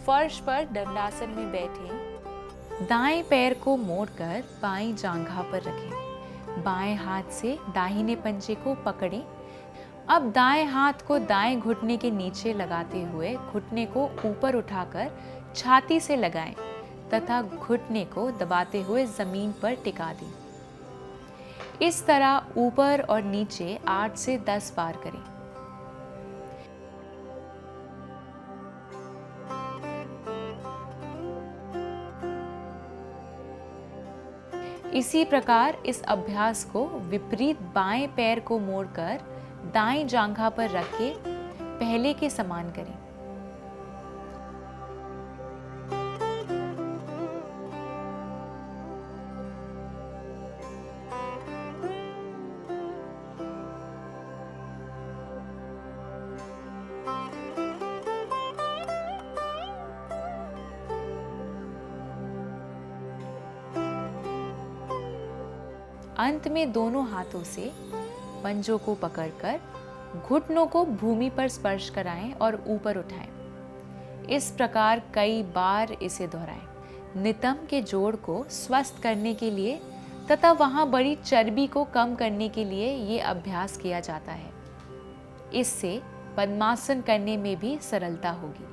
फर्श पर दंडासन में बैठे दाएं पैर को मोड़कर बाईं जांघा पर रखें। बाएं हाथ से दाहिने पंजे को पकड़ें। अब दाएं हाथ को दाएं घुटने के नीचे लगाते हुए घुटने को ऊपर उठाकर छाती से लगाएं तथा घुटने को दबाते हुए जमीन पर टिका दें। इस तरह ऊपर और नीचे 8 से 10 बार करें। इसी प्रकार इस अभ्यास को विपरीत बाएं पैर को मोड़कर दाएं जांघा पर रख के पहले के समान करें। अंत में दोनों हाथों से पंजों को पकड़कर घुटनों को भूमि पर स्पर्श कराएं और ऊपर उठाएं। इस प्रकार कई बार इसे दोहराएं। नितंब के जोड़ को स्वस्थ करने के लिए तथा वहां बड़ी चर्बी को कम करने के लिए ये अभ्यास किया जाता है। इससे पद्मासन करने में भी सरलता होगी।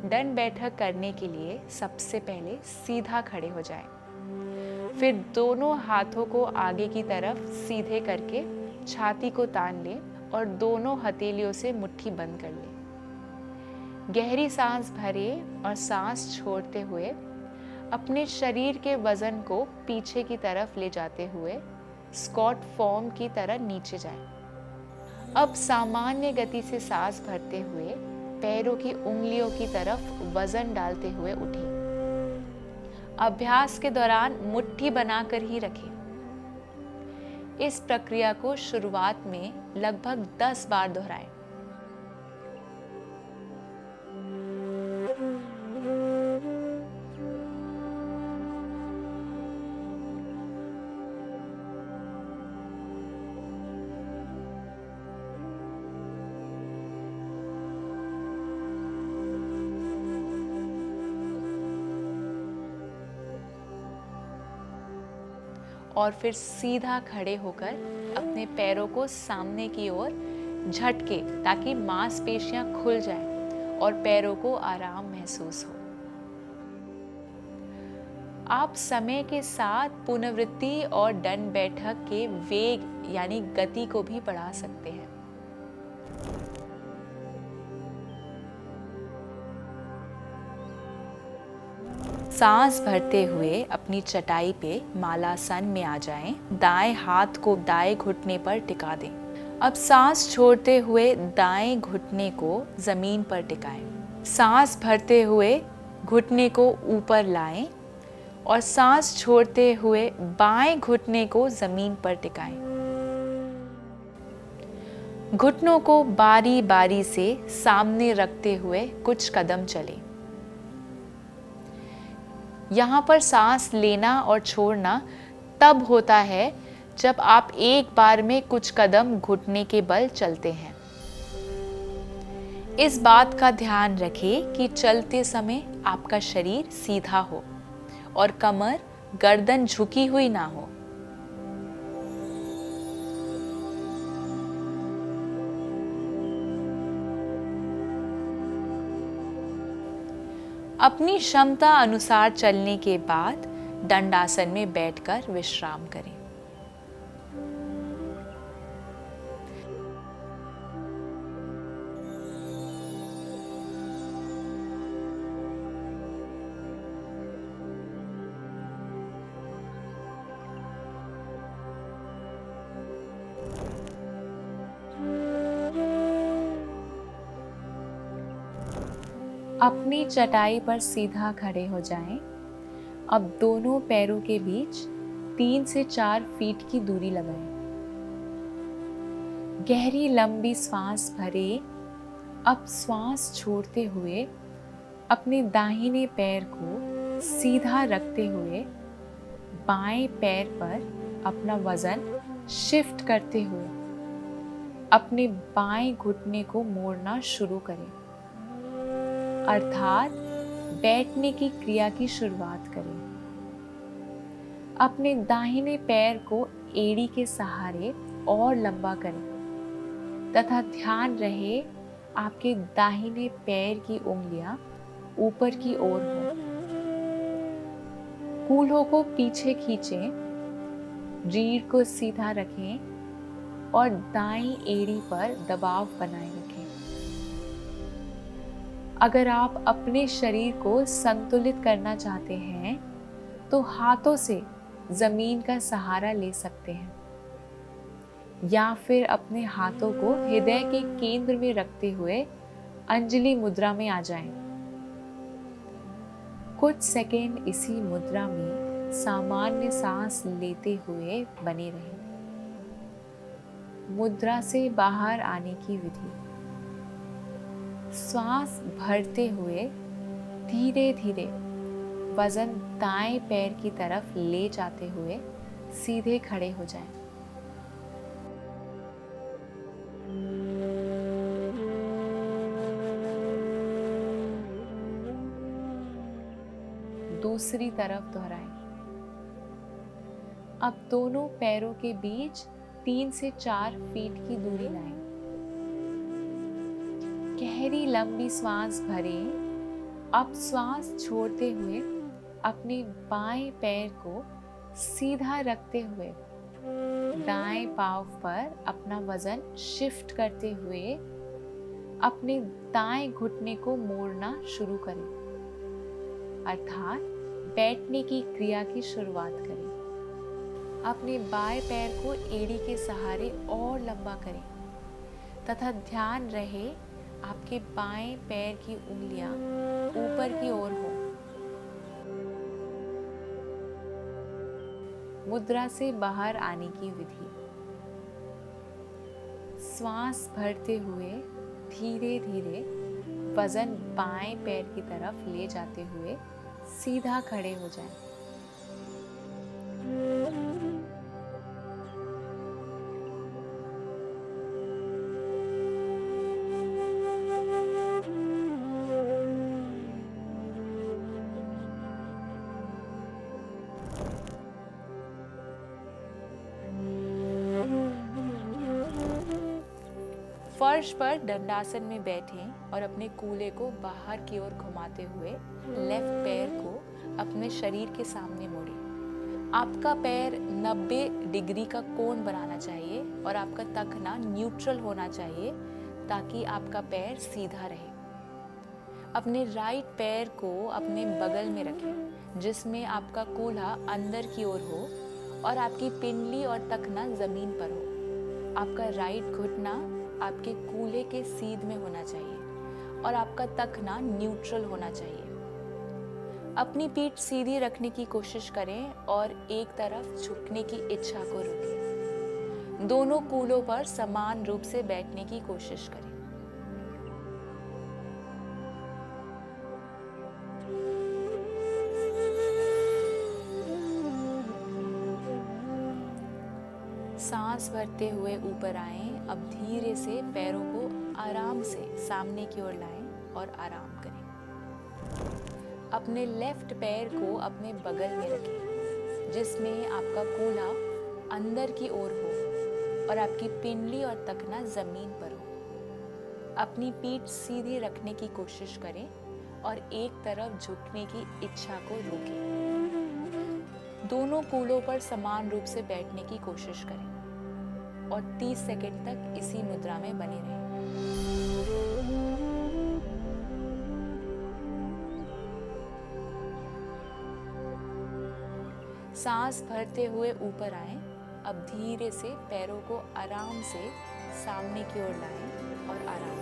दंड बैठक करने के लिए सबसे पहले सीधा खड़े हो जाएं। फिर दोनों हाथों को आगे की तरफ सीधे करके छाती को तान लें और दोनों हथेलियों से मुट्ठी बंद कर लें। गहरी सांस भरें और सांस छोड़ते हुए अपने शरीर के वजन को पीछे की तरफ ले जाते हुए स्क्वाट फॉर्म की तरह नीचे जाएं। अब सामान्य गति से सांस भरते हुए पैरों की उंगलियों की तरफ वजन डालते हुए उठें। अभ्यास के दौरान मुट्ठी बनाकर ही रखें। इस प्रक्रिया को शुरुआत में लगभग 10 बार दोहराएं। और फिर सीधा खड़े होकर अपने पैरों को सामने की ओर झटके ताकि मांसपेशियां खुल जाएं और पैरों को आराम महसूस हो। आप समय के साथ पुनरावृत्ति और दंड बैठक के वेग यानी गति को भी बढ़ा सकते हैं। सांस भरते हुए अपनी चटाई पे मालासन में आ जाएं। दाएं हाथ को दाएं घुटने पर टिका दें। अब सांस छोड़ते हुए दाएं घुटने को जमीन पर टिकाएं। सांस भरते हुए घुटने को ऊपर लाएं और सांस छोड़ते हुए बाएं घुटने को जमीन पर टिकाएं। घुटनों को बारी बारी से सामने रखते हुए कुछ कदम चलें। यहाँ पर सांस लेना और छोड़ना तब होता है जब आप एक बार में कुछ कदम घुटने के बल चलते हैं। इस बात का ध्यान रखें कि चलते समय आपका शरीर सीधा हो और कमर गर्दन झुकी हुई ना हो। अपनी क्षमता अनुसार चलने के बाद दंडासन में बैठकर विश्राम करें। अपनी चटाई पर सीधा खड़े हो जाएं। अब दोनों पैरों के बीच 3 से 4 फीट की दूरी लगाएं। गहरी लंबी सांस भरें। अब श्वास छोड़ते हुए अपने दाहिने पैर को सीधा रखते हुए बाएं पैर पर अपना वजन शिफ्ट करते हुए अपने बाएं घुटने को मोड़ना शुरू करें, अर्थात बैठने की क्रिया की शुरुआत करें। अपने दाहिने पैर को एड़ी के सहारे और लंबा करें तथा ध्यान रहे आपके दाहिने पैर की उंगलियां ऊपर की ओर हो। कूल्हों को पीछे खींचें, रीढ़ को सीधा रखें और दाईं एड़ी पर दबाव बनाए रखें। अगर आप अपने शरीर को संतुलित करना चाहते हैं तो हाथों से जमीन का सहारा ले सकते हैं या फिर अपने हाथों को हृदय के केंद्र में रखते हुए अंजलि मुद्रा में आ जाएं। कुछ सेकंड इसी मुद्रा में सामान्य सांस लेते हुए बने रहें। मुद्रा से बाहर आने की विधि। श्वास भरते हुए धीरे धीरे वजन दाएं पैर की तरफ ले जाते हुए सीधे खड़े हो जाएं। दूसरी तरफ दोहराएं। अब दोनों पैरों के बीच 3 से 4 फीट की दूरी लाएं। गहरी लंबी सांस भरें। अब श्वास छोड़ते हुए अपने बाएं पैर को सीधा रखते हुए दाएं पांव पर अपना वजन शिफ्ट करते हुए अपने दाएं घुटने को मोड़ना शुरू करें, अर्थात बैठने की क्रिया की शुरुआत करें। अपने बाएं पैर को एड़ी के सहारे और लंबा करें तथा ध्यान रहे आपके बाएं पैर की उंगलियां ऊपर की ओर हो। मुद्रा से बाहर आने की विधि। श्वास भरते हुए धीरे धीरे वजन बाएं पैर की तरफ ले जाते हुए सीधा खड़े हो जाएं। फर्श पर दंडासन में बैठें और अपने कूल्हे को बाहर की ओर घुमाते हुए लेफ्ट पैर को अपने शरीर के सामने मोड़ें। आपका पैर 90 डिग्री का कोण बनाना चाहिए और आपका तखना न्यूट्रल होना चाहिए ताकि आपका पैर सीधा रहे। अपने राइट पैर को अपने बगल में रखें जिसमें आपका कूल्हा अंदर की ओर हो और आपकी पिंडली और तखना जमीन पर हो। आपका राइट घुटना आपके कूल्हे के सीध में होना चाहिए और आपका तखना न्यूट्रल होना चाहिए। अपनी पीठ सीधी रखने की कोशिश करें और एक तरफ झुकने की इच्छा को रोकें। दोनों कूल्हों पर समान रूप से बैठने की कोशिश करें। सांस भरते हुए ऊपर आएं। अब धीरे से पैरों को आराम से सामने की ओर लाएं और आराम करें। अपने लेफ्ट पैर को अपने बगल में रखें जिसमें आपका कूल्हा अंदर की ओर हो और आपकी पिंडली और तखना जमीन पर हो। अपनी पीठ सीधी रखने की कोशिश करें और एक तरफ झुकने की इच्छा को रोकें। दोनों कूल्हों पर समान रूप से बैठने की कोशिश करें और 30 सेकंड तक इसी मुद्रा में बने रहें। सांस भरते हुए ऊपर आएं। अब धीरे से पैरों को आराम से सामने की ओर लाएं और आराम